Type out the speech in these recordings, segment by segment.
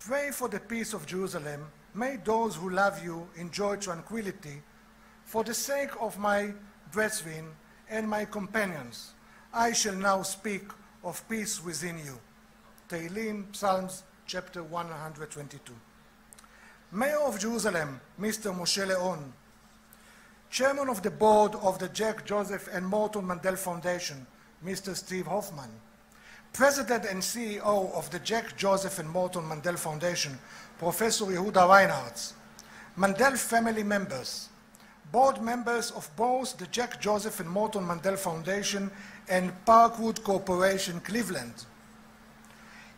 Pray for the peace of Jerusalem. May those who love you enjoy tranquility. For the sake of my brethren and my companions, I shall now speak of peace within you. Tehillim, Psalms, chapter 122. Mayor of Jerusalem, Mr. Moshe Leon, Chairman of the Board of the Jack Joseph and Morton Mandel Foundation, Mr. Steve Hoffman, President and CEO of the Jack Joseph and Morton Mandel Foundation, Professor Yehuda Reinhardt, Mandel family members, board members of both the Jack Joseph and Morton Mandel Foundation and Parkwood Corporation, Cleveland,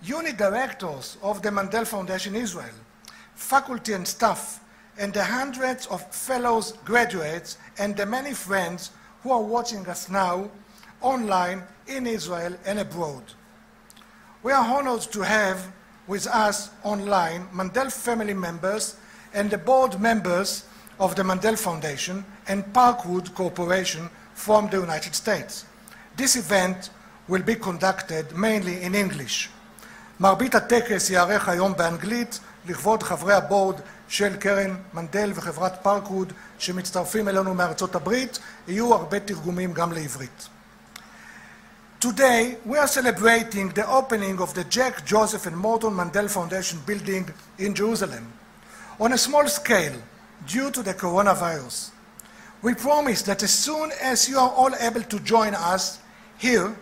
unit directors of the Mandel Foundation Israel, faculty and staff, and the hundreds of fellows, graduates, and the many friends who are watching us now online in Israel and abroad. We are honored to have with us online Mandel family members and the board members of the Mandel Foundation and Parkwood Corporation from the United States. This event will be conducted mainly in English. מרבית הטקס יערך היום באנגלית לכבוד חברי הבורד של קרן מנדל וחברת פארקווד שמצטרפים אלינו מארצות הברית, יהיו הרבה תרגומים גם לעברית. Today, we are celebrating the opening of the Jack Joseph and Morton Mandel Foundation building in Jerusalem. On a small scale, due to the coronavirus, we promise that as soon as you are all able to join us here,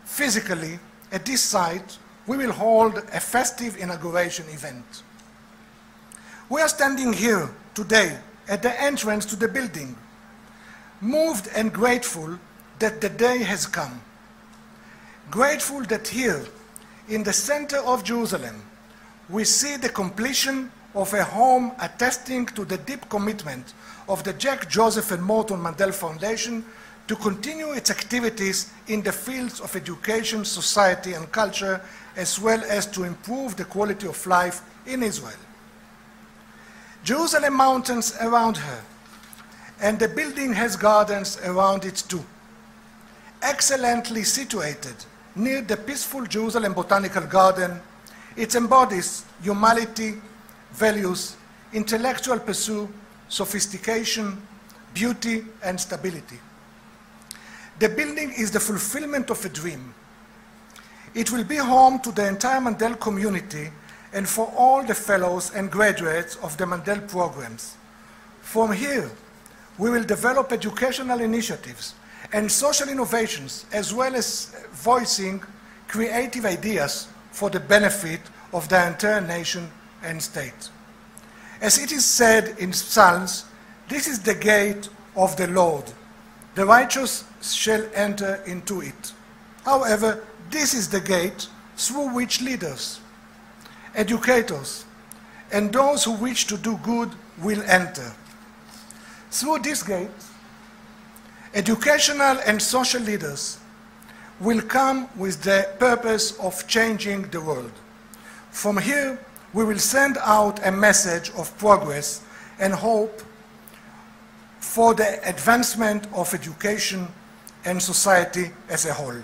physically, at this site, we will hold a festive inauguration event. We are standing here today at the entrance to the building, moved and grateful that the day has come. Grateful that here, in the center of Jerusalem, we see the completion of a home attesting to the deep commitment of the Jack Joseph and Morton Mandel Foundation to continue its activities in the fields of education, society, and culture, as well as to improve the quality of life in Israel. Jerusalem mountains around her, and the building has gardens around it too. Excellently situated near the peaceful Jerusalem Botanical Garden, it embodies humanity, values, intellectual pursuit, sophistication, beauty, and stability. The building is the fulfillment of a dream. It will be home to the entire Mandel community and for all the fellows and graduates of the Mandel programs. From here, we will develop educational initiatives and social innovations, as well as voicing creative ideas for the benefit of the entire nation and state. As it is said in Psalms, this is the gate of the Lord. The righteous shall enter into it. However, this is the gate through which leaders, educators, and those who wish to do good will enter. Through this gate, educational and social leaders will come with the purpose of changing the world. From here, we will send out a message of progress and hope for the advancement of education and society as a whole.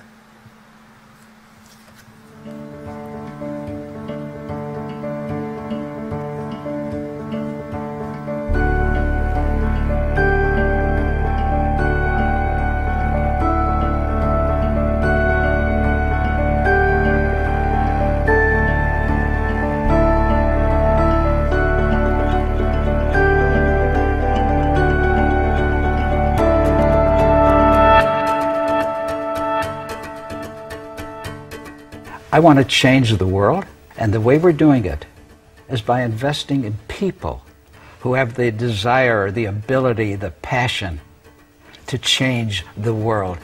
I want to change the world, and the way we're doing it is by investing in people who have the desire, the ability, the passion to change the world.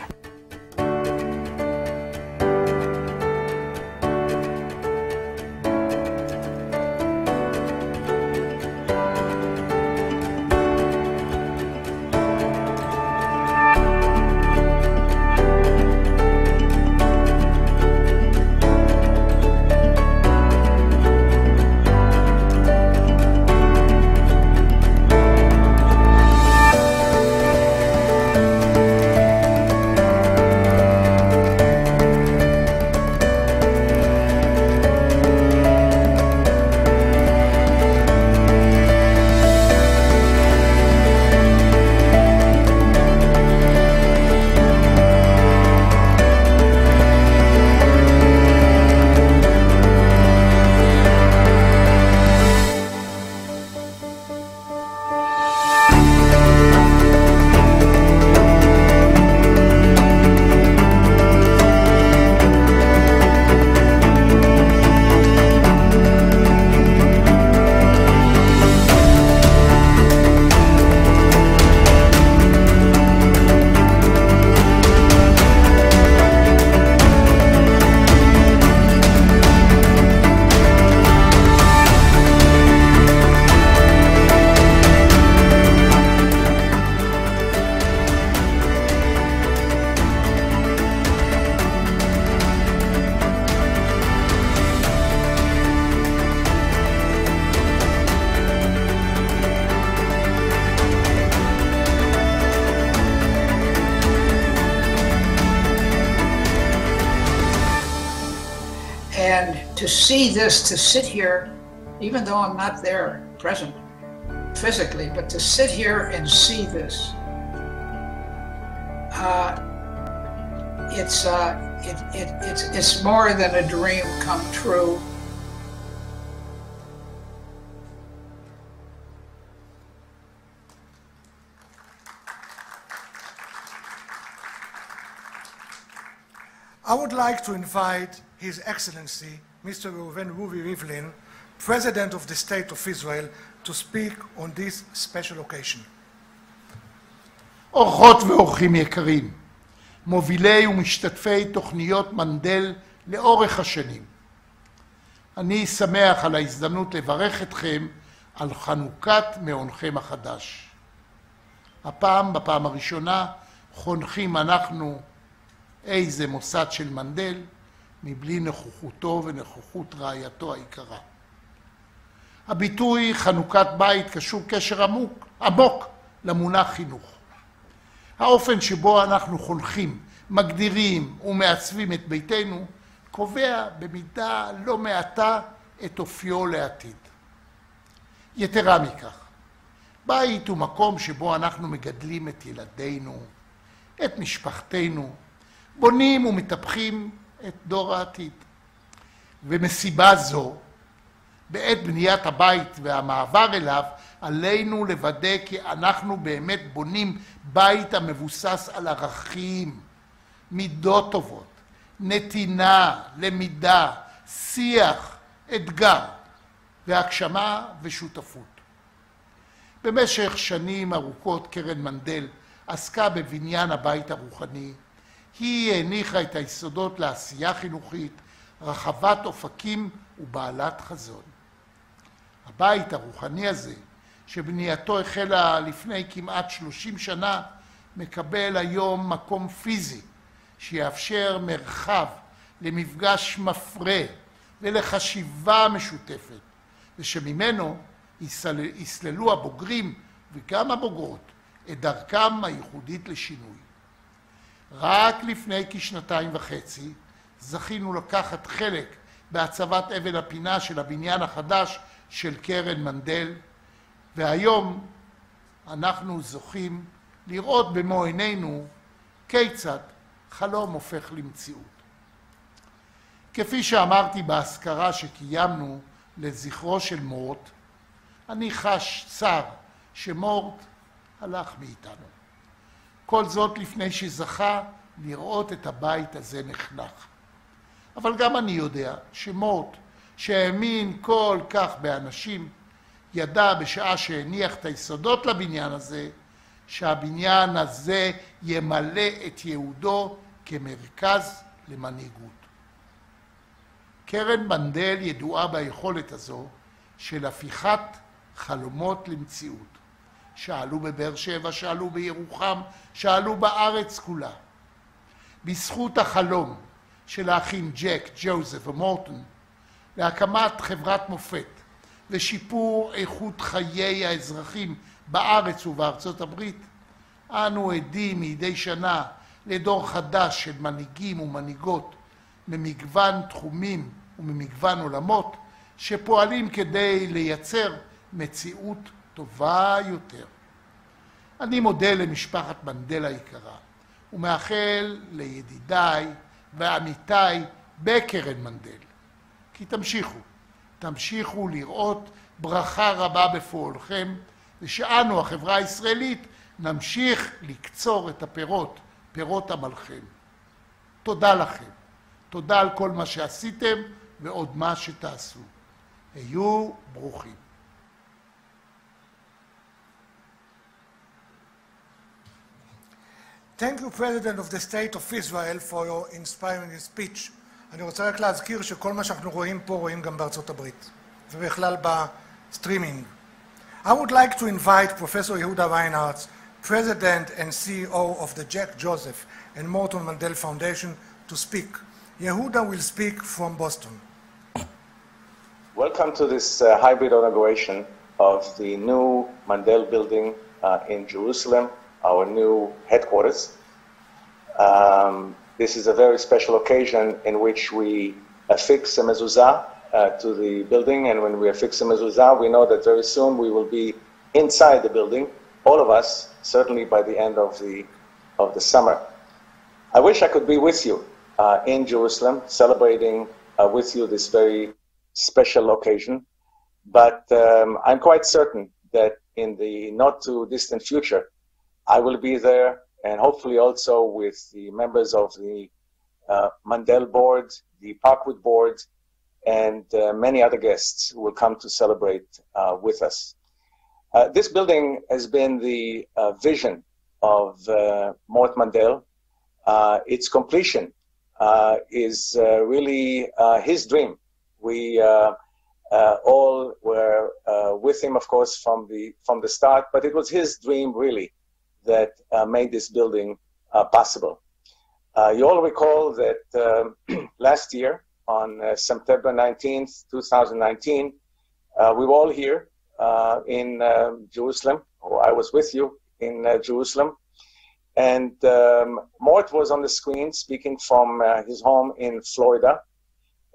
And to see this, to sit here, even though I'm not there present physically, but to sit here and see this, it's more than a dream come true. I would like to invite His Excellency, Mr. Reuven Ruvi Rivlin, President of the State of Israel, to speak on this special occasion. אורחות ואורחים יקרים, מובילי ומשתתפי תוכניות מנדל לאורך השנים. אני שמח על ההזדמנות לברך אתכם על חנוכת מעונכם החדש. הפעם, בפעם הראשונה, חונכים אנחנו איזה מוסד של מנדל, מבלי נוכחותו ונוכחות רעייתו היקרה. הביטוי חנוכת בית קשור קשר עמוק למונח חינוך. האופן שבו אנחנו חונכים, מגדירים ומעצבים את ביתנו, קובע במידה לא מעטה את אופיו לעתיד. יתרה מכך, בית הוא מקום שבו אנחנו מגדלים את ילדינו, את משפחתנו, בונים ומטפחים את דור העתיד. ומסיבה זו, בעת בניית הבית והמעבר אליו, עלינו לוודא כי אנחנו באמת בונים בית המבוסס על ערכים, מידות טובות, נתינה, למידה, שיח, אתגר, והגשמה ושותפות. במשך שנים ארוכות קרן מנדל עסקה בבניין הבית הרוחני. היא הניחה את היסודות לעשייה חינוכית, רחבת אופקים ובעלת חזון. הבית הרוחני הזה, שבנייתו החלה לפני כמעט 30 שנה, מקבל היום מקום פיזי שיאפשר מרחב למפגש מפרה ולחשיבה משותפת, ושממנו יסללו הבוגרים וגם הבוגרות את דרכם הייחודית לשינוי. רק לפני כשנתיים וחצי זכינו לקחת חלק בהצבת אבן הפינה של הבניין החדש של קרן מנדל, והיום אנחנו זוכים לראות במו עינינו כיצד חלום הופך למציאות. כפי שאמרתי בהזכרה שקיימנו לזכרו של מורט, אני חש צער שמורט הלך מאיתנו. כל זאת לפני שזכה לראות את הבית הזה נחנך. אבל גם אני יודע שמורט, שהאמין כל כך באנשים, ידע בשעה שהניח את היסודות לבניין הזה, שהבניין הזה ימלא את ייעודו כמרכז למנהיגות. קרן מנדל ידועה ביכולת הזו של הפיכת חלומות למציאות. שאלו בבאר שבע, שאלו בירוחם, שאלו בארץ כולה. בזכות החלום של האחים ג'ק, ג'וזף ומורטון להקמת חברת מופת ושיפור איכות חיי האזרחים בארץ ובארצות הברית, אנו עדים מדי שנה לדור חדש של מנהיגים ומנהיגות ממגוון תחומים וממגוון עולמות שפועלים כדי לייצר מציאות טובה יותר. אני מודה למשפחת מנדל היקרה ומאחל לידידיי ועמיתיי בקרן מנדל כי תמשיכו לראות ברכה רבה בפועלכם, ושאנו, החברה הישראלית, נמשיך לקצור את הפירות, פירות עמלכם. תודה לכם. תודה על כל מה שעשיתם ועוד מה שתעשו. היו ברוכים. Thank you, President of the State of Israel, for your inspiring speech. אני רוצה רק להזכיר שכל מה שאנחנו רואים פה רואים גם בארצות הברית, ובכלל בסטרימינג. I would like to invite Professor Yehuda Reinhardt, President and CEO of the Jack Joseph and Morton Mandel Foundation, to speak. Yehuda will speak from Boston. Welcome to this hybrid inauguration of the new Mandel building in Jerusalem, our new headquarters. This is a very special occasion in which we affix a mezuzah to the building, and when we affix a mezuzah, we know that very soon we will be inside the building, all of us, certainly by the end of the summer. I wish I could be with you in Jerusalem, celebrating with you this very special occasion, but I'm quite certain that in the not too distant future, I will be there, and hopefully also with the members of the Mandel board, the Parkwood board, and many other guests who will come to celebrate with us. This building has been the vision of Mort Mandel. Its completion is really his dream. We all were with him, of course, from the start, but it was his dream really that made this building possible. You all recall that last year, on September 19th, 2019, we were all here in Jerusalem, or I was with you in Jerusalem, and Mort was on the screen speaking from his home in Florida,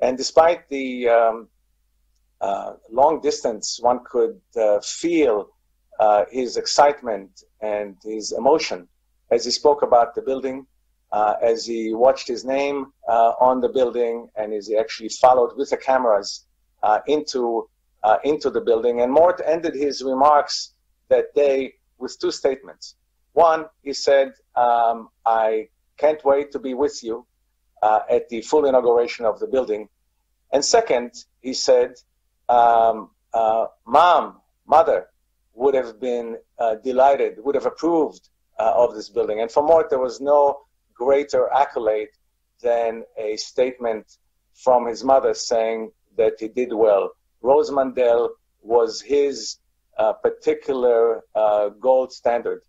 and despite the long distance, one could feel his excitement and his emotion as he spoke about the building, as he watched his name on the building, and as he actually followed with the cameras into the building. And Mort ended his remarks that day with two statements. One, he said, I can't wait to be with you at the full inauguration of the building. And second, he said, Mother would have been delighted, would have approved of this building. And for Mort, there was no greater accolade than a statement from his mother saying that he did well. Rose Mandel was his particular gold standard.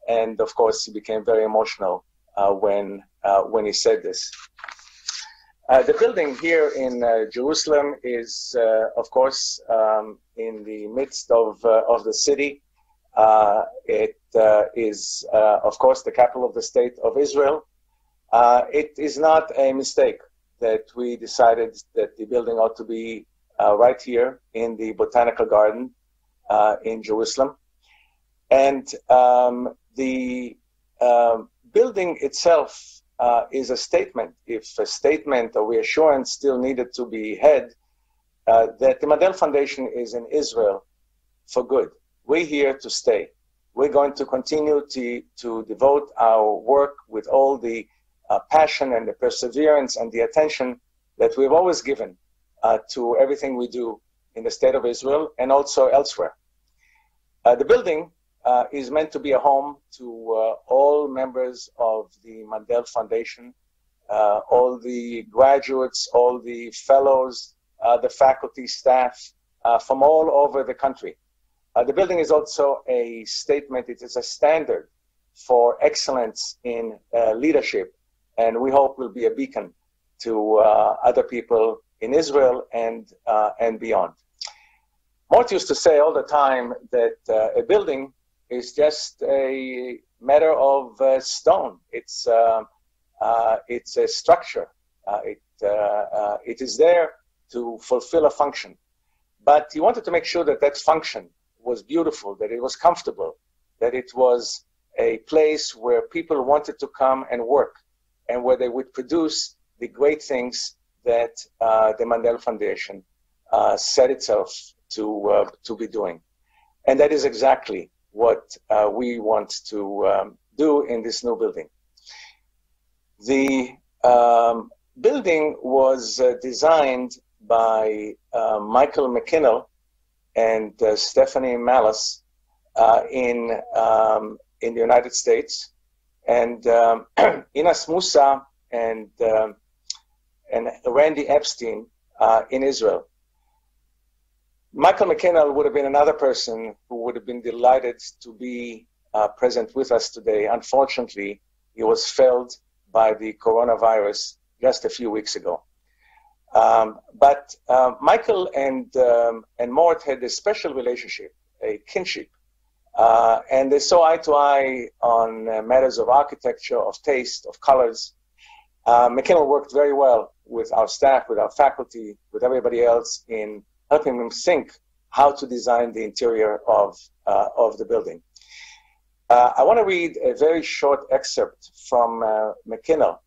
And of course, he became very emotional when he said this. The building here in Jerusalem is, of course, in the midst of the city. It is, of course, the capital of the state of Israel. It is not a mistake that we decided that the building ought to be right here in the Botanical Garden in Jerusalem. And the building itself is a statement, if a statement or reassurance still needed to be had, that the Mandel Foundation is in Israel for good. We're here to stay. We're going to continue to devote our work with all the passion and the perseverance and the attention that we've always given to everything we do in the state of Israel and also elsewhere. The building is meant to be a home to all members of the Mandel Foundation, all the graduates, all the fellows, the faculty, staff from all over the country. The building is also a statement, it is a standard for excellence in leadership, and we hope will be a beacon to other people in Israel and beyond. Mort used to say all the time that a building is just a matter of stone. It's a structure. It is there to fulfill a function. But he wanted to make sure that that function was beautiful, that it was comfortable, that it was a place where people wanted to come and work, and where they would produce the great things that the Mandel Foundation set itself to be doing. And that is exactly what we want to do in this new building. The building was designed by Michael McKinnell and Stephanie Malice in the United States, and Inas Musa and Randy Epstein in Israel. Michael McKinnell would have been another person who would have been delighted to be present with us today. Unfortunately, he was felled by the coronavirus just a few weeks ago. But Michael and Mort had a special relationship, a kinship, and they saw eye to eye on matters of architecture, of taste, of colors. McKinnell worked very well with our staff, with our faculty, with everybody else in helping them think how to design the interior of the building. I want to read a very short excerpt from McKinnell,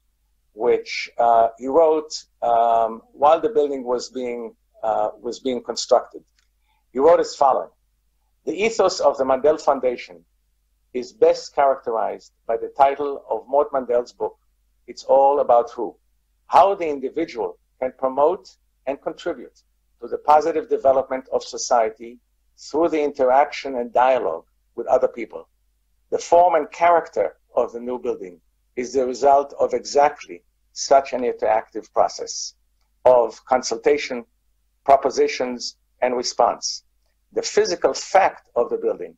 which he wrote while the building was being constructed. He wrote as following: "The ethos of the Mandel Foundation is best characterized by the title of Mort Mandel's book, It's All About Who, how the individual can promote and contribute to the positive development of society through the interaction and dialogue with other people. The form and character of the new building is the result of exactly such an interactive process of consultation, propositions, and response. The physical fact of the building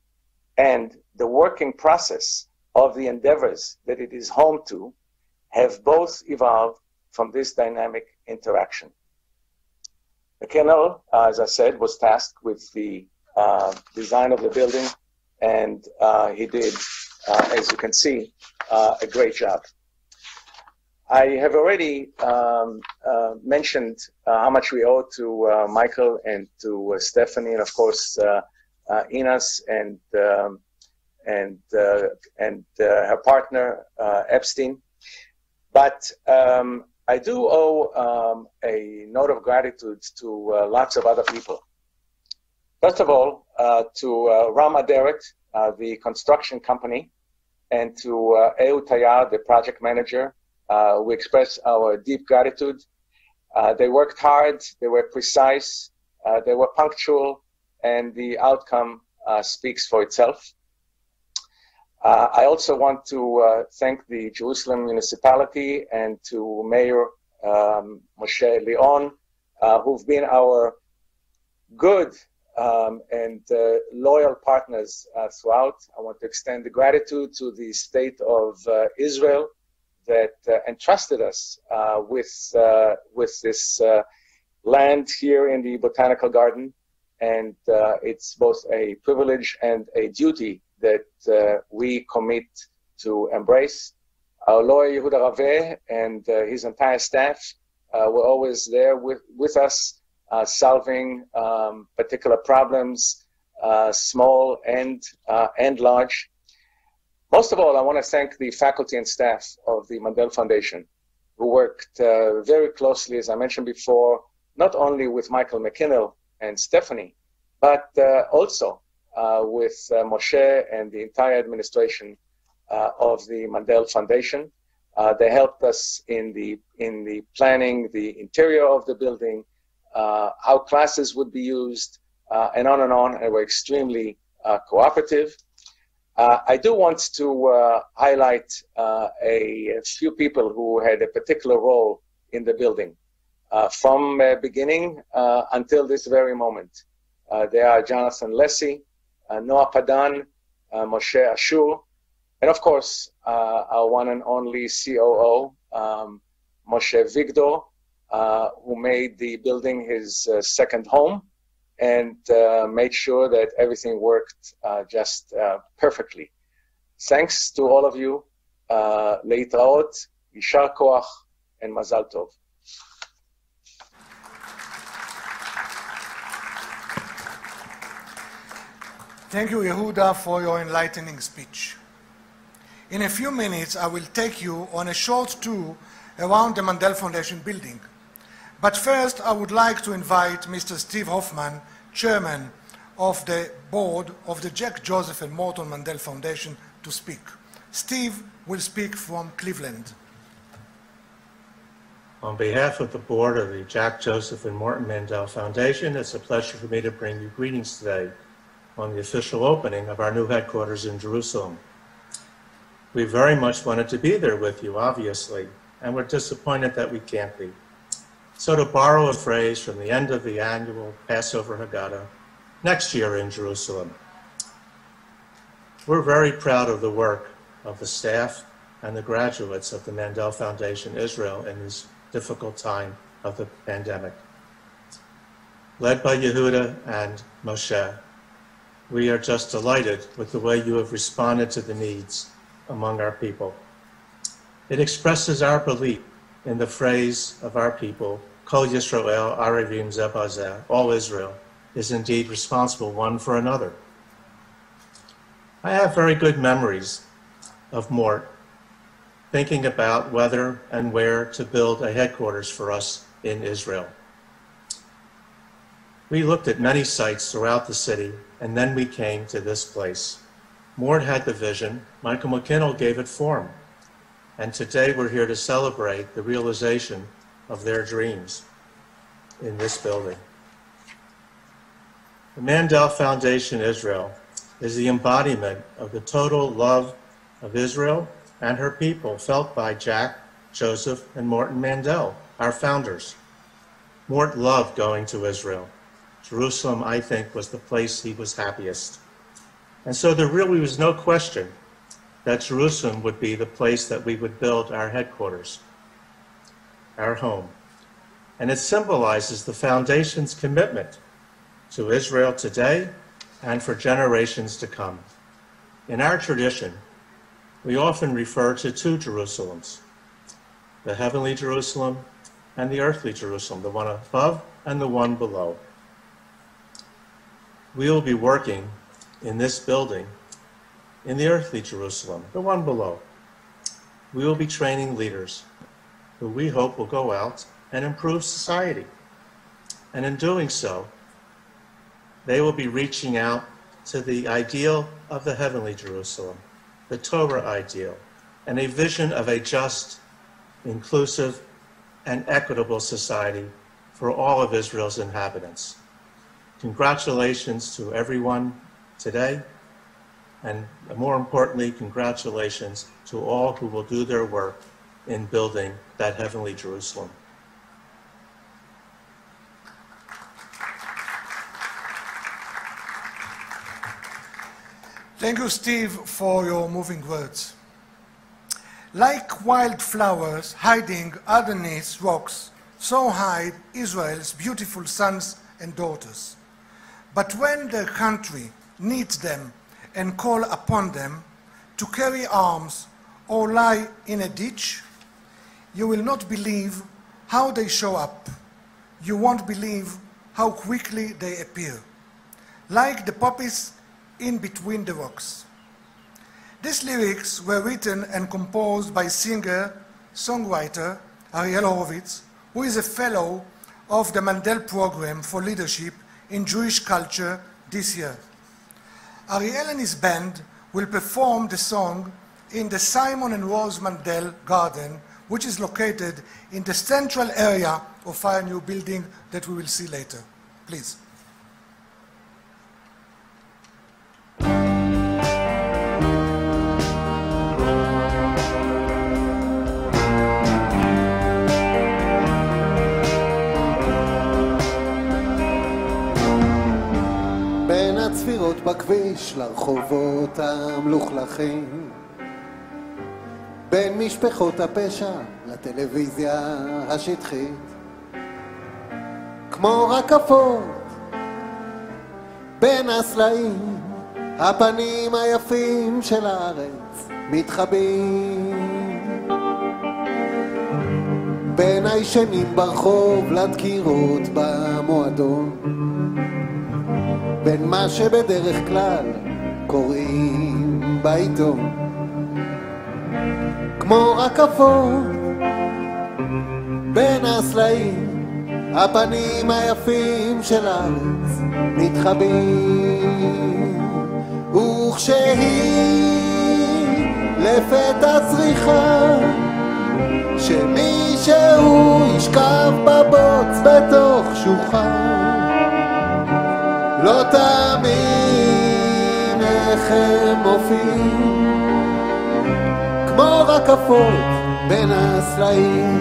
and the working process of the endeavors that it is home to have both evolved from this dynamic interaction." McKinnell, as I said, was tasked with the design of the building, and he did, as you can see, a great job. I have already mentioned how much we owe to Michael and to Stephanie, and of course Inas and her partner Epstein. But I do owe a note of gratitude to lots of other people. First of all, to Ram Aderet, the construction company, and to Ehud Tayar, the project manager. We express our deep gratitude. They worked hard, they were precise, they were punctual, and the outcome speaks for itself. I also want to thank the Jerusalem municipality and to Mayor Moshe Leon, who've been our good and loyal partners throughout. I want to extend the gratitude to the state of Israel that entrusted us with this land here in the Botanical Garden, and it's both a privilege and a duty that we commit to embrace. Our lawyer Yehuda Raveh and his entire staff were always there with us, solving particular problems, small and large. Most of all, I want to thank the faculty and staff of the Mandel Foundation, who worked very closely, as I mentioned before, not only with Michael McKinnell and Stephanie, but also with Moshe and the entire administration of the Mandel Foundation. They helped us in the planning, the interior of the building, how classes would be used, and on and on, and were extremely cooperative. I do want to highlight a few people who had a particular role in the building from beginning until this very moment. They are Jonathan Lessie, Noah Padan, Moshe Ashur, and of course, our one and only COO, Moshe Vigdor, who made the building his second home and made sure that everything worked just perfectly. Thanks to all of you. Leitraot, Yishar Koach, and Mazal Tov. Thank you, Yehuda, for your enlightening speech. In a few minutes, I will take you on a short tour around the Mandel Foundation building. But first, I would like to invite Mr. Steve Hoffman, Chairman of the Board of the Jack Joseph and Morton Mandel Foundation, to speak. Steve will speak from Cleveland. On behalf of the board of the Jack Joseph and Morton Mandel Foundation, it's a pleasure for me to bring you greetings today on the official opening of our new headquarters in Jerusalem. We very much wanted to be there with you, obviously, and we're disappointed that we can't be. So to borrow a phrase from the end of the annual Passover Haggadah, next year in Jerusalem. We're very proud of the work of the staff and the graduates of the Mandel Foundation Israel in this difficult time of the pandemic. Led by Yehuda and Moshe, we are just delighted with the way you have responded to the needs among our people. It expresses our belief in the phrase of our people, Kol Yisrael Arevim Zeh Bazeh, all Israel is indeed responsible one for another. I have very good memories of Mort thinking about whether and where to build a headquarters for us in Israel. We looked at many sites throughout the city, and then we came to this place. Mort had the vision, Michael McKinnell gave it form, and today we're here to celebrate the realization of their dreams in this building. The Mandel Foundation Israel is the embodiment of the total love of Israel and her people felt by Jack, Joseph, and Morton Mandel, our founders. Mort loved going to Israel. Jerusalem, I think, was the place he was happiest. And so there really was no question that Jerusalem would be the place that we would build our headquarters, our home. And it symbolizes the foundation's commitment to Israel today and for generations to come. In our tradition, we often refer to two Jerusalems, the heavenly Jerusalem and the earthly Jerusalem, the one above and the one below. We will be working in this building in the earthly Jerusalem, the one below. We will be training leaders who we hope will go out and improve society. And in doing so, they will be reaching out to the ideal of the heavenly Jerusalem, the Torah ideal, and a vision of a just, inclusive, and equitable society for all of Israel's inhabitants. Congratulations to everyone today, and more importantly, congratulations to all who will do their work in building that heavenly Jerusalem. Thank you, Steve, for your moving words. Like wildflowers hiding underneath rocks, so hide Israel's beautiful sons and daughters. But when their country needs them and call upon them to carry arms or lie in a ditch, you will not believe how they show up. You won't believe how quickly they appear, like the poppies in between the rocks. These lyrics were written and composed by singer-songwriter Ariel Horowitz, who is a fellow of the Mandel Program for Leadership in Jewish Culture this year. Ariel and his band will perform the song in the Simon and Rose Mandel Garden, which is located in the central area of our new building that we will see later. Please. בין הצפירות בכביש לרחובות המלוכלכים, בין משפחות הפשע לטלוויזיה השטחית, כמו רקפות בין הסלעים, הפנים היפים של הארץ מתחבאים, בין הישנים ברחוב לדקירות במועדון, בין מה שבדרך כלל קוראים בעיתון, כמו רקפות בין הסלעים, הפנים היפים של הארץ מתחבאים, וכשהיא לפתע צריכה שמישהו ישכב בבוץ בתוך שוחה, לא תאמין איך הם מופיעים, כמו רקפות בין הסלעים,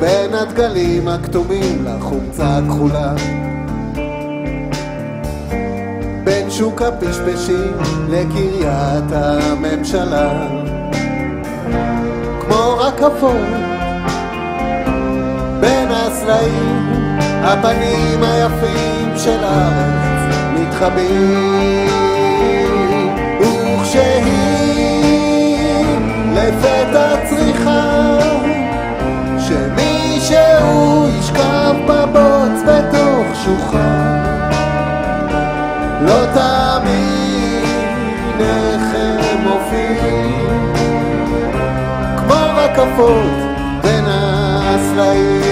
בין הדגלים הכתומים לחומצה הכחולה, בין שוק הפשפשים לקריית הממשלה, כמו רקפות בין הסלעים, הפנים היפים של הארץ מתחבאים, וכשהיא לפתע צריכה שמישהו ישכב בבוץ בתוך שוחה לא תמיד איך הם מופיעים כמו רקפות בין הסלעים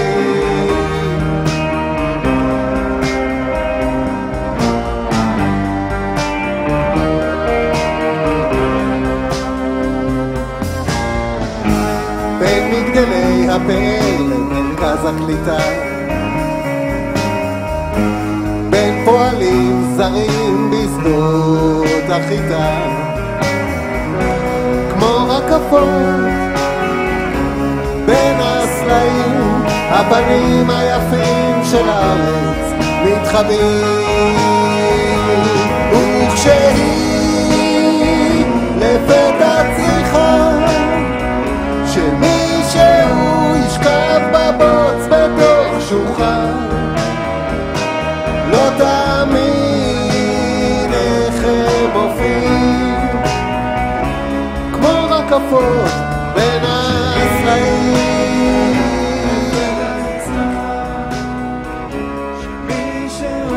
בין מגדלי הפאר למרכז הקליטה בין פועלים זרים בשדות החיטה כמו רקפות בין הסלעים הפנים היפים של הארץ מתחבאים וכשהיא לפתע צריכה שמישהו ישכב בבוץ בתוך שוחה לא תמיד איך הם מופיעים כמו רקפות בין הסלעים שמישהו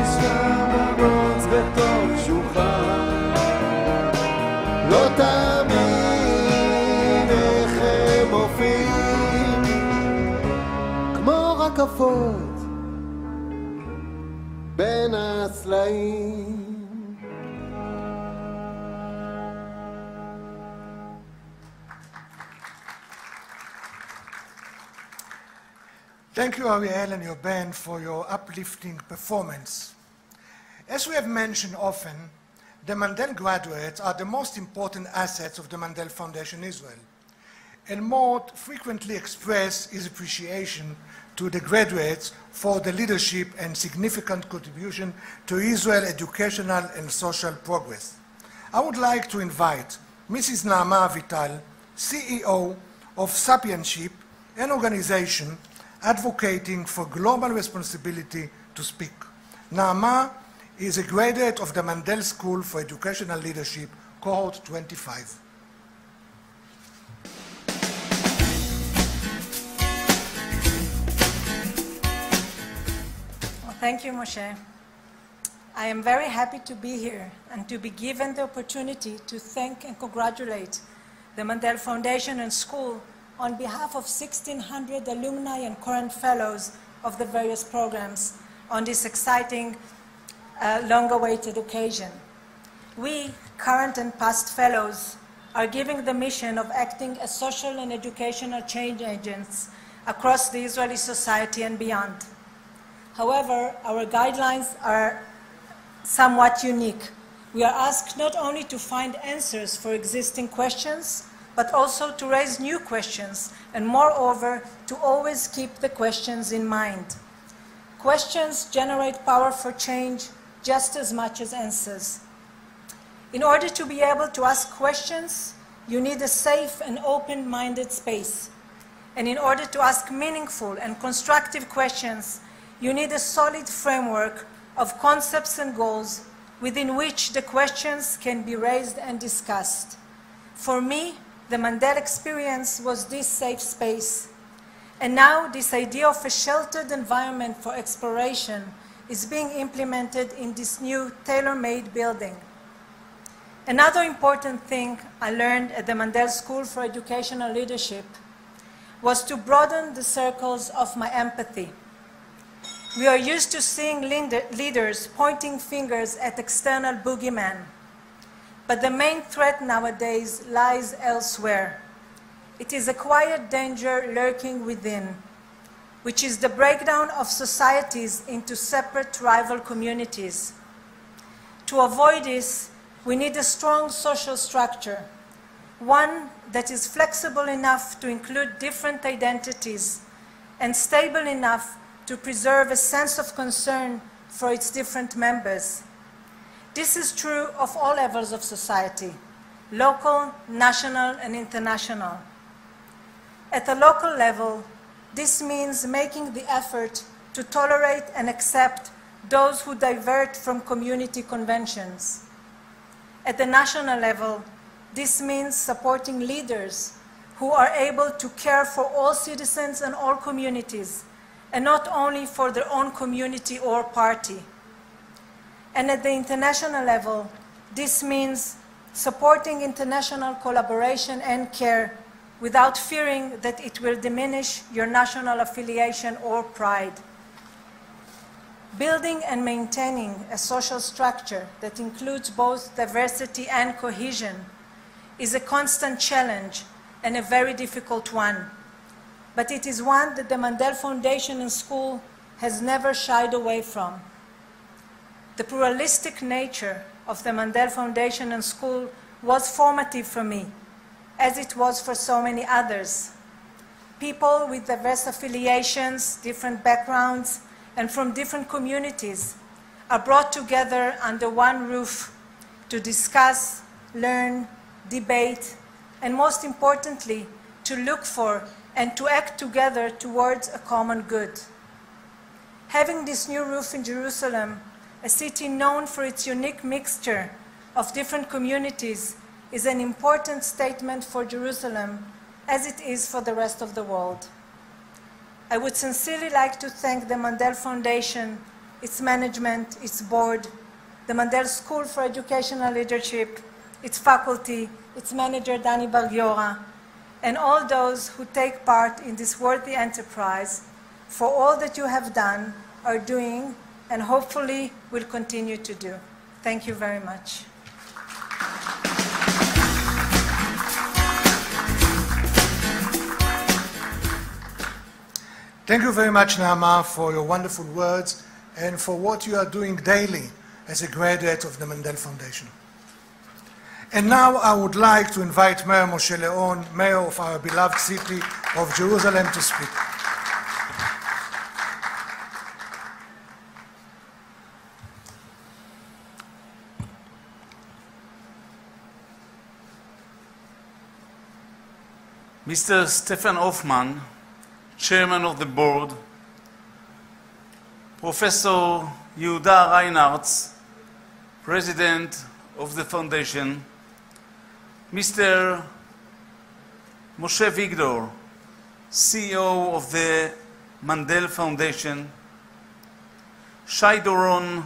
ישכב בבוץ בתוך שוחה לא תמיד איך הם מופיעים כמו רקפות בין הסלעים Thank you, Ariel, and your band for your uplifting performance. As we have mentioned often, the Mandel graduates are the most important assets of the Mandel Foundation Israel, and more frequently express his appreciation to the graduates for the leadership and significant contribution to Israel's educational and social progress. I would like to invite Mrs. Naama Avital, CEO of Sapienship, an organization advocating for global responsibility, to speak. Naama is a graduate of the Mandel School for Educational Leadership, cohort 25. Thank you, Moshe. I am very happy to be here and to be given the opportunity to thank and congratulate the Mandel Foundation and School on behalf of 1,600 alumni and current fellows of the various programs on this exciting, long-awaited occasion. We, current and past fellows, are giving the mission of acting as social and educational change agents across the Israeli society and beyond. However, our guidelines are somewhat unique. We are asked not only to find answers for existing questions, but also to raise new questions, and moreover, to always keep the questions in mind. Questions generate power for change just as much as answers. In order to be able to ask questions, you need a safe and open-minded space. And in order to ask meaningful and constructive questions, you need a solid framework of concepts and goals within which the questions can be raised and discussed. For me, the Mandel experience was this safe space. And now this idea of a sheltered environment for exploration is being implemented in this new tailor-made building. Another important thing I learned at the Mandel School for Educational Leadership was to broaden the circles of my empathy. We are used to seeing leaders pointing fingers at external boogeymen. But the main threat nowadays lies elsewhere. It is a quiet danger lurking within, which is the breakdown of societies into separate rival communities. To avoid this, we need a strong social structure, one that is flexible enough to include different identities and stable enough to preserve a sense of concern for its different members. This is true of all levels of society, local, national, and international. At a local level, this means making the effort to tolerate and accept those who divert from community conventions. At the national level, This means supporting leaders who are able to care for all citizens and all communities, and not only for their own community or party. And at the international level, this means supporting international collaboration and care without fearing that it will diminish your national affiliation or pride. Building and maintaining a social structure that includes both diversity and cohesion is a constant challenge and a very difficult one. But it is one that the Mandel Foundation and School has never shied away from. The pluralistic nature of the Mandel Foundation and School was formative for me, as it was for so many others. People with diverse affiliations, different backgrounds, and from different communities are brought together under one roof to discuss, learn, debate, and most importantly, to look for and to act together towards a common good. Having this new roof in Jerusalem, a city known for its unique mixture of different communities, is an important statement for Jerusalem, as it is for the rest of the world. I would sincerely like to thank the Mandel Foundation, its management, its board, the Mandel School for Educational Leadership, its faculty, its manager Dani Bar-Giora, and all those who take part in this worthy enterprise for all that you have done, are doing, and hopefully will continue to do. Thank you very much. Thank you very much, Naama, for your wonderful words and for what you are doing daily as a graduate of the Mandel Foundation. And now I would like to invite Mayor Moshe Leon, Mayor of our beloved city of Jerusalem, to speak. Mr. Stefan Hoffman, Chairman of the Board, Professor Yehuda Reinhardt, President of the Foundation, Mr. Moshe Vigdor, CEO of the Mandel Foundation, Shai Doron,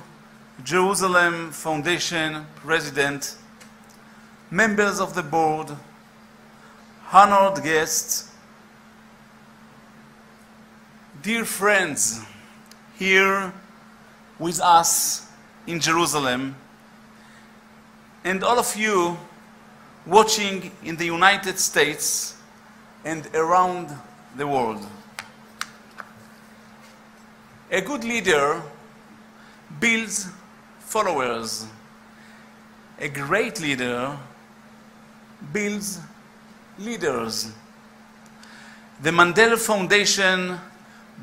Jerusalem Foundation President, members of the board, honored guests, dear friends here with us in Jerusalem, and all of you watching in the United States and around the world. A good leader builds followers. A great leader builds leaders. The Mandel Foundation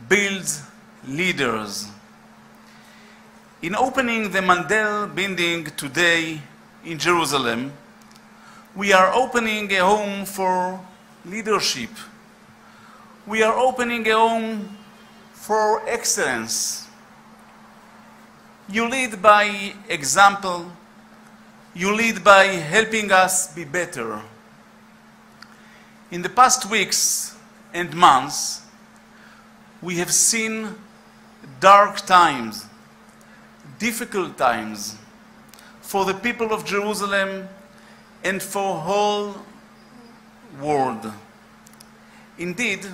builds leaders. In opening the Mandel building today in Jerusalem, we are opening a home for leadership. We are opening a home for excellence. You lead by example. You lead by helping us be better. In the past weeks and months, we have seen dark times, difficult times for the people of Jerusalem and for the whole world. Indeed,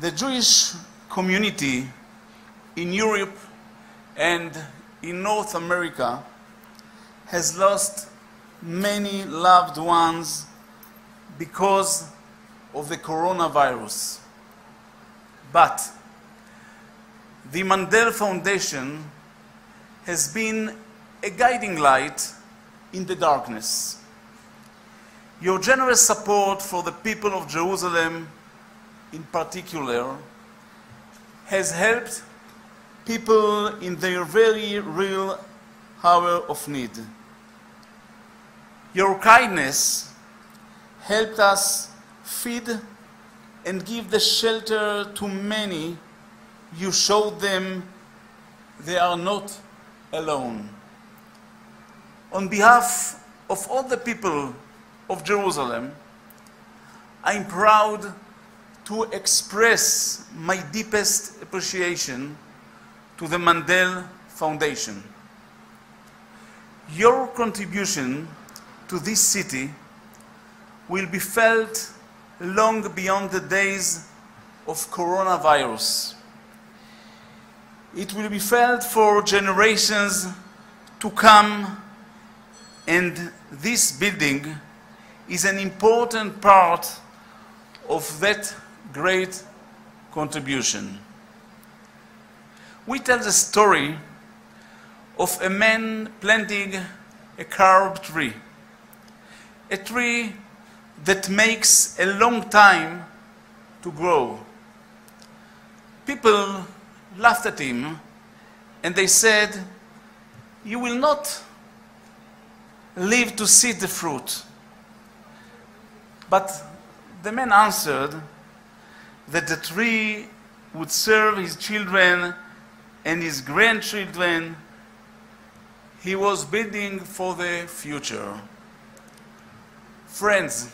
the Jewish community in Europe and in North America has lost many loved ones because of the coronavirus. But the Mandel Foundation has been a guiding light in the darkness. Your generous support for the people of Jerusalem in particular has helped people in their very real hour of need. Your kindness helped us feed and give the shelter to many. You showed them they are not alone. On behalf of all the people of Jerusalem, I'm proud to express my deepest appreciation to the Mandel Foundation. Your contribution to this city will be felt long beyond the days of coronavirus. It will be felt for generations to come, and this building is an important part of that great contribution. We tell the story of a man planting a carved tree, a tree that makes a long time to grow. People laughed at him and they said, "You will not live to see the fruit." But the man answered that the tree would serve his children and his grandchildren. He was building for the future. Friends,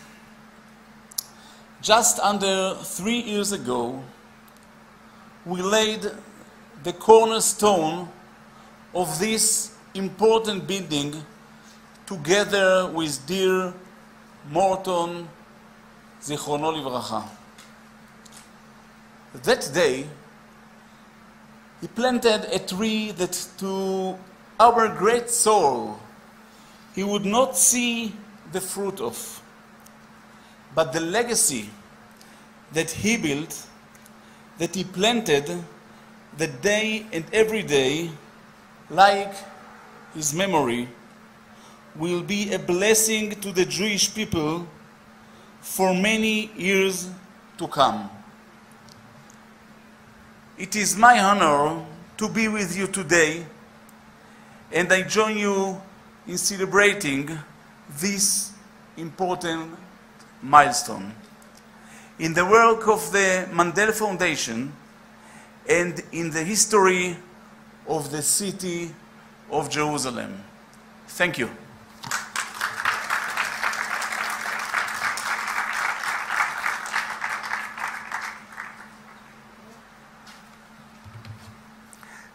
just under 3 years ago, we laid the cornerstone of this important building together with dear Morton, Zichrono Livracha. That day, he planted a tree that to our great sorrow he would not see the fruit of. But the legacy that he built, that he planted the day and every day, like his memory, will be a blessing to the Jewish people for many years to come. It is my honor to be with you today, and I join you in celebrating this important milestone in the work of the Mandel Foundation and in the history of the city of Jerusalem. Thank you.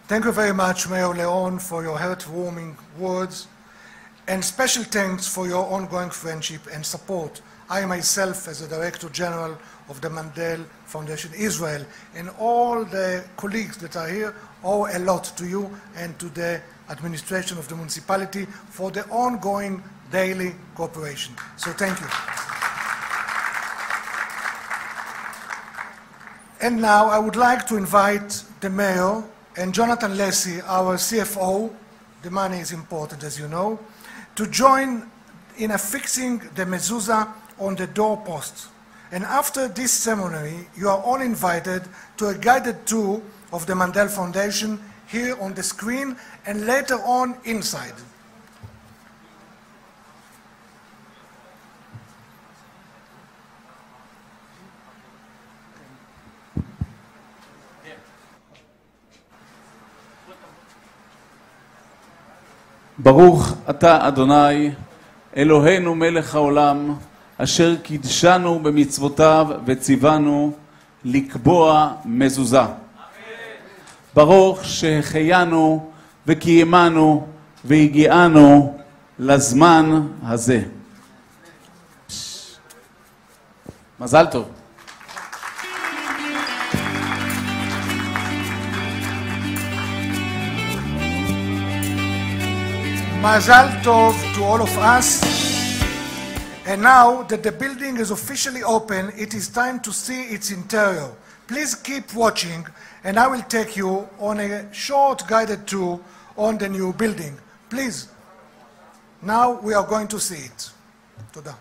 Thank you very much, Mayor Leon, for your heartwarming words, and special thanks for your ongoing friendship and support. I myself, as the Director General of the Mandel Foundation Israel, and all the colleagues that are here, owe a lot to you and to the administration of the municipality for the ongoing daily cooperation. So thank you. And now I would like to invite the Mayor and Jonathan Lacey, our CFO, the money is important as you know, to join in affixing the mezuzah on the doorpost. And after this ceremony, you are all invited to a guided tour of the Mandel Foundation here on the screen and later on inside. ברוך אתה אדוני אלוהינו מלך העולם אשר קידשנו במצוותיו וציוונו לקבוע מזוזה. ברוך שהחיינו וקיימנו והגיענו לזמן הזה. מזל טוב. Mazal Tov to all of us. And now that the building is officially open, it is time to see its interior. Please keep watching, and I will take you on a short guided tour on the new building. Please. Now we are going to see it. Toda.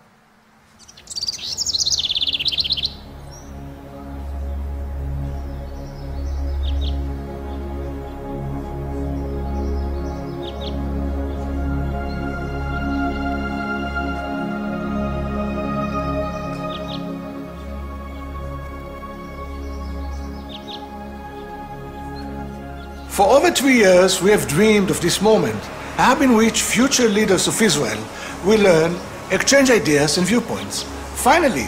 For over 3 years, we have dreamed of this moment, a hub in which future leaders of Israel will learn exchange ideas and viewpoints. Finally,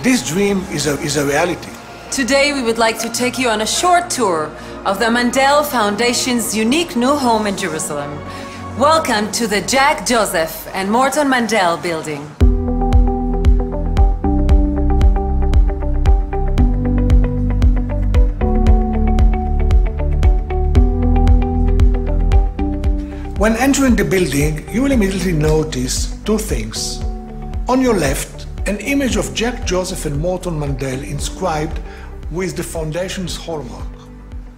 this dream is a reality. Today we would like to take you on a short tour of the Mandel Foundation's unique new home in Jerusalem. Welcome to the Jack Joseph and Morton Mandel building. When entering the building, you will immediately notice two things. On your left, an image of Jack Joseph and Morton Mandel inscribed with the Foundation's hallmark.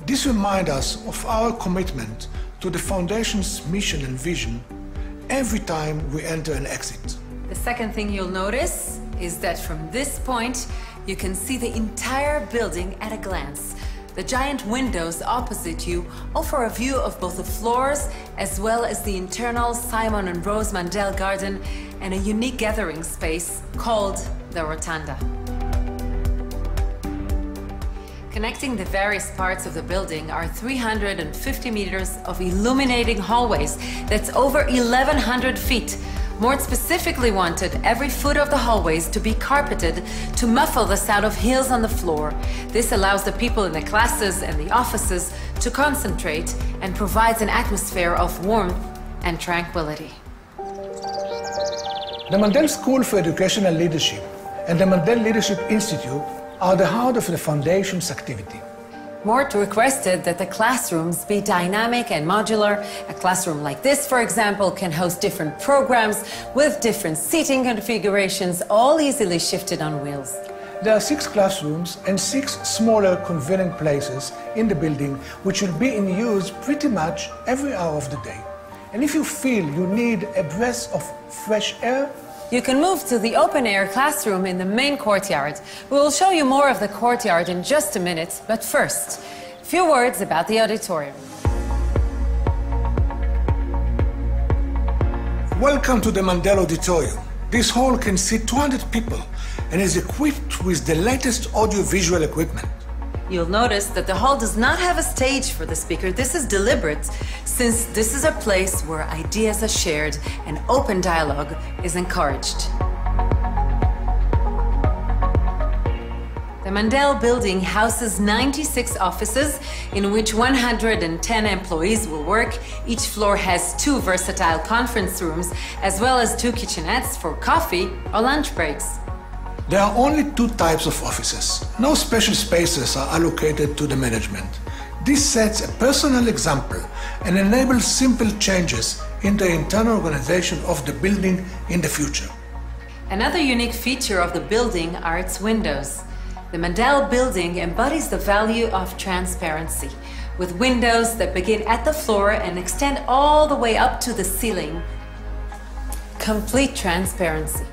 This reminds us of our commitment to the Foundation's mission and vision every time we enter and exit. The second thing you'll notice is that from this point, you can see the entire building at a glance. The giant windows opposite you offer a view of both the floors as well as the internal Simon and Rose Mandel garden and a unique gathering space called the Rotunda. Connecting the various parts of the building are 350 meters of illuminating hallways. That's over 1,100 feet. Mort specifically wanted every foot of the hallways to be carpeted to muffle the sound of heels on the floor. This allows the people in the classes and the offices to concentrate and provides an atmosphere of warmth and tranquility. The Mandel School for Educational Leadership and the Mandel Leadership Institute are the heart of the Foundation's activity. Mort requested that the classrooms be dynamic and modular. A classroom like this, for example, can host different programs with different seating configurations, all easily shifted on wheels. There are 6 classrooms and 6 smaller convenient places in the building which will be in use pretty much every hour of the day. And if you feel you need a breath of fresh air, you can move to the open-air classroom in the main courtyard. We will show you more of the courtyard in just a minute, but first, a few words about the auditorium. Welcome to the Mandel Auditorium. This hall can seat 200 people and is equipped with the latest audio-visual equipment. You'll notice that the hall does not have a stage for the speaker. This is deliberate, since this is a place where ideas are shared and open dialogue is encouraged. The Mandel building houses 96 offices in which 110 employees will work. Each floor has 2 versatile conference rooms, as well as 2 kitchenettes for coffee or lunch breaks. There are only 2 types of offices. No special spaces are allocated to the management. This sets a personal example and enables simple changes in the internal organization of the building in the future. Another unique feature of the building are its windows. The Mandel building embodies the value of transparency, with windows that begin at the floor and extend all the way up to the ceiling. Complete transparency.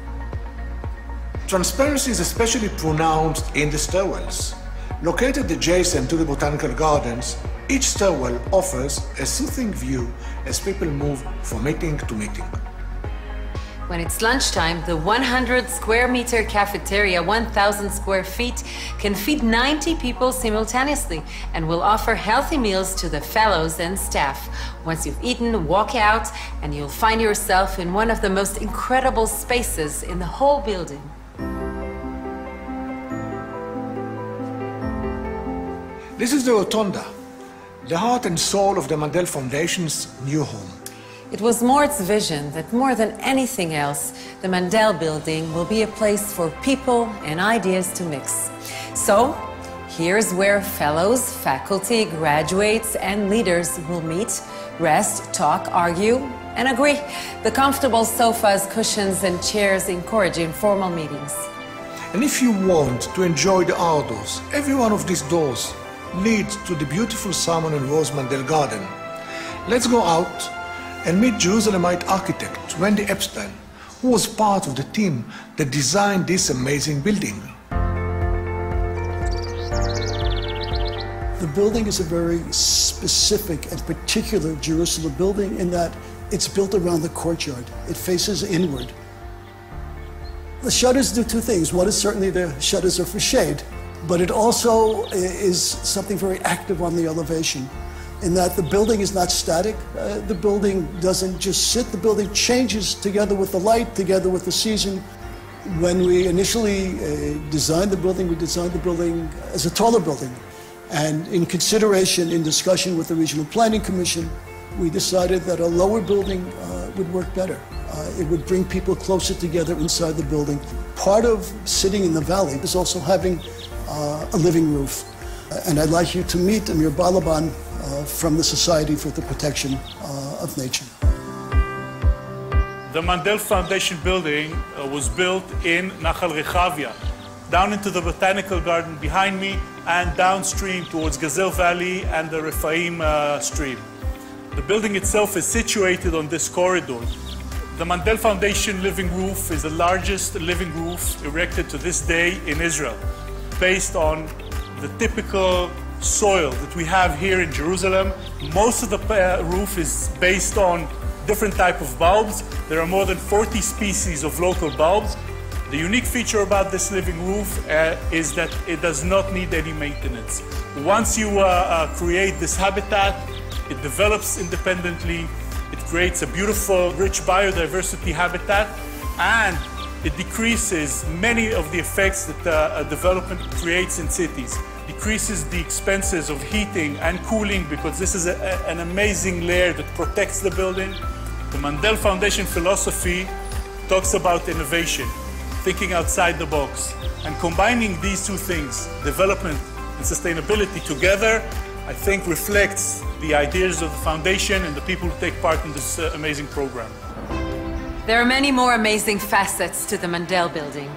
Transparency is especially pronounced in the stairwells. Located adjacent to the botanical gardens, each stairwell offers a soothing view as people move from meeting to meeting. When it's lunchtime, the 100 square meter cafeteria, 1,000 square feet, can feed 90 people simultaneously and will offer healthy meals to the fellows and staff. Once you've eaten, walk out and you'll find yourself in one of the most incredible spaces in the whole building. This is the Rotunda, the heart and soul of the Mandel Foundation's new home. It was Mort's vision that more than anything else, the Mandel building will be a place for people and ideas to mix. So, here's where fellows, faculty, graduates, and leaders will meet, rest, talk, argue, and agree. The comfortable sofas, cushions, and chairs encourage informal meetings. And if you want to enjoy the outdoors, every one of these doors leads to the beautiful Simon and Rose Mandel garden. Let's go out and meet Jerusalemite architect Randy Epstein, who was part of the team that designed this amazing building. The building is a very specific and particular Jerusalem building in that it's built around the courtyard. It faces inward. The shutters do 2 things. One is certainly the shutters are for shade, but it also is something very active on the elevation. in that the building is not static. The building doesn't just sit, the building changes together with the light, together with the season. When we initially designed the building, we designed the building as a taller building. And in consideration, in discussion with the Regional Planning Commission, we decided that a lower building would work better. It would bring people closer together inside the building. Part of sitting in the valley is also having a living roof. And I'd like you to meet Amir Balaban from the Society for the Protection of Nature. The Mandel Foundation building was built in Nachal Rechavia, down into the botanical garden behind me and downstream towards Gazelle Valley and the Rephaim stream. The building itself is situated on this corridor. The Mandel Foundation living roof is the largest living roof erected to this day in Israel, based on the typical soil that we have here in Jerusalem. Most of the roof is based on different type of bulbs. There are more than 40 species of local bulbs. The unique feature about this living roof is that it does not need any maintenance. Once you create this habitat, it develops independently, it creates a beautiful, rich biodiversity habitat, and it decreases many of the effects that development creates in cities. Decreases the expenses of heating and cooling because this is an amazing layer that protects the building. The Mandel Foundation philosophy talks about innovation, thinking outside the box, and combining these two things, development and sustainability together, I think reflects the ideas of the foundation and the people who take part in this amazing program. There are many more amazing facets to the Mandel building.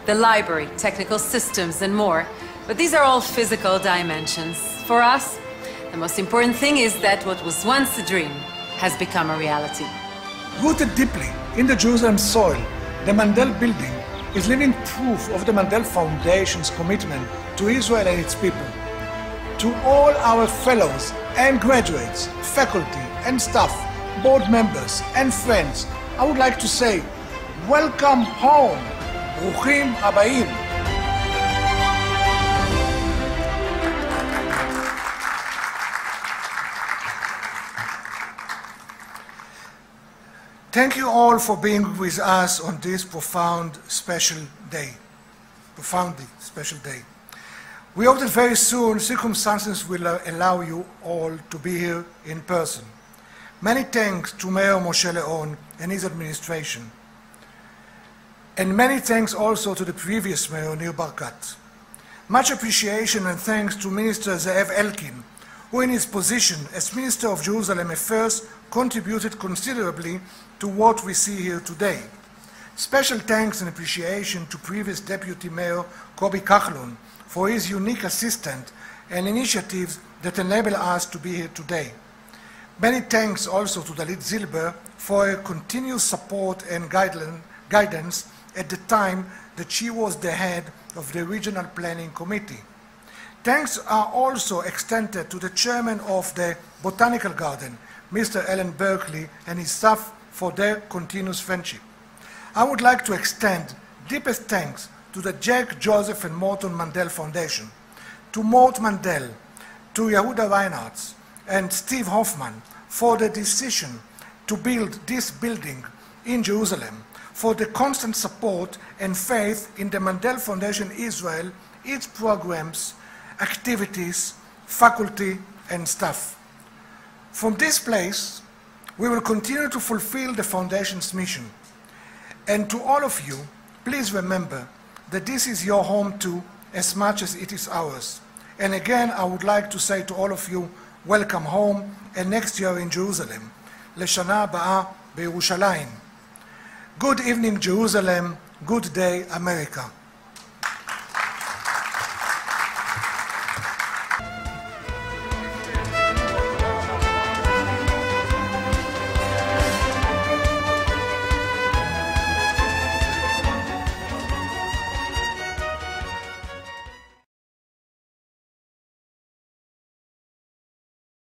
The library, technical systems, and more. But these are all physical dimensions. For us, the most important thing is that what was once a dream has become a reality. Rooted deeply in the Jerusalem soil, the Mandel building is living proof of the Mandel Foundation's commitment to Israel and its people. To all our fellows and graduates, faculty and staff, board members and friends, I would like to say, welcome home, ברוכים הבאים. Thank you all for being with us on this profoundly special day. We hope that very soon circumstances will allow you all to be here in person. Many thanks to Mayor Moshe Leon and his administration. And many thanks also to the previous Mayor, Nir Barkat. Much appreciation and thanks to Minister Ze'ev Elkin, who in his position as Minister of Jerusalem Affairs contributed considerably to what we see here today. Special thanks and appreciation to previous Deputy Mayor Kobi Kachlon for his unique assistance and initiatives that enable us to be here today. Many thanks also to Dalit Zilber for her continuous support and guidance at the time that she was the head of the Regional Planning Committee. Thanks are also extended to the chairman of the Botanical Garden, Mr. Alan Berkeley, and his staff for their continuous friendship. I would like to extend deepest thanks to the Jack, Joseph, and Morton Mandel Foundation, to Mort Mandel, to Yehuda Reinhardt, and Steve Hoffman for the decision to build this building in Jerusalem, for the constant support and faith in the Mandel Foundation Israel, its programs, activities, faculty, and staff. From this place, we will continue to fulfill the Foundation's mission. And to all of you, please remember that this is your home too, as much as it is ours. And again, I would like to say to all of you, welcome home, and next year in Jerusalem. לשנה הבאה בירושלים. Good evening, Jerusalem. Good day, America.